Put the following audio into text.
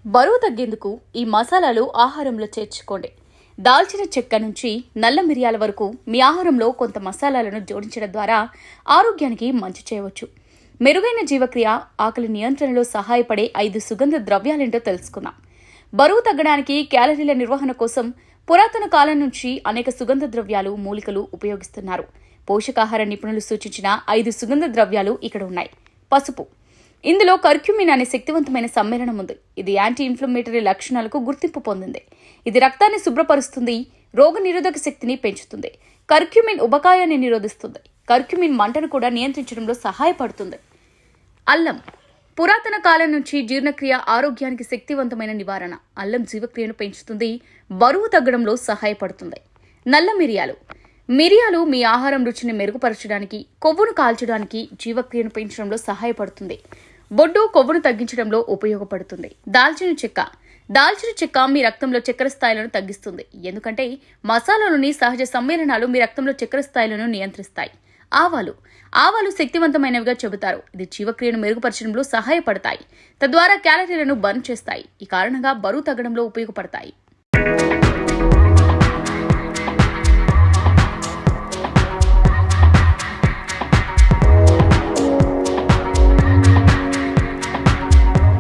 బరువు తగ్గేందుకు ఈ మసాలాలు ఆహారంలో చేర్చుకోండి. దాల్చిన చెక్క నుంచి నల్ల మిరియాల వరకు మీ ఆహారంలో కొంత మసాలాలను జోడించడం ద్వారా ఆరోగ్యానికి మంచి చేయవచ్చు. మెరుగైన జీవక్రియ, ఆకలి నియంత్రణలో సహాయపడే 5 సుగంధ ద్రవ్యాలేంటో తెలుసుకుందాం. బరువు తగ్గడానికి, క్యాలరీల నిర్వహణ కోసం పురాతన కాలం నుంచి అనేక సుగంధ ద్రవ్యాలు, మూలికలు ఉపయోగిస్తున్నారు. పోషకాహార నిపుణులు సూచించిన 5 సుగంధ ద్రవ్యాలు ఇక్కడ ఉన్నాయి. పసుపు. ఇందులో కర్క్యూమిన్ అనే శక్తివంతమైన సమ్మేళనం ఉంది. ఇది యాంటీ ఇన్ఫ్లమేటరీ లక్షణాలకు గుర్తింపు పొందింది. ఇది రక్తాన్ని శుభ్రపరుస్తుంది, రోగనిరోధక శక్తిని పెంచుతుంది. కర్క్యూమిన్ ఉబకాయాన్ని నిరోధిస్తుంది. కర్క్యూమిన్ మంటను కూడా నియంత్రించడంలో సహాయపడుతుంది. అల్లం. పురాతన కాలం నుంచి జీర్ణక్రియ, ఆరోగ్యానికి శక్తివంతమైన నివారణ. అల్లం జీవక్రియను పెంచుతుంది, బరువు తగ్గడంలో సహాయపడుతుంది. నల్ల మిరియాలు. మిరియాలు మీ ఆహారం రుచిని మెరుగుపరచడానికి, కొవ్వును కాల్చడానికి, జీవక్రియను పెంచడంలో సహాయపడుతుంది. బొడ్డు, కొవ్వును తగ్గించడంలో ఉపయోగపడుతుంది. దాల్చిన చెక్క. దాల్చిన చెక్క మీ రక్తంలో చక్కెర స్థాయిలను తగ్గిస్తుంది, ఎందుకంటే మసాలాలోని సహజ సమ్మేళనాలు మీ రక్తంలో చక్కెర స్థాయిలను నియంత్రిస్తాయి. ఆవాలు. ఆవాలు శక్తివంతమైనవిగా చెబుతారు. ఇది జీవక్రియను మెరుగుపరచడంలో సహాయపడతాయి, తద్వారా క్యాలరీలను బర్న్ చేస్తాయి. ఈ కారణంగా బరువు తగ్గడంలో ఉపయోగపడతాయి.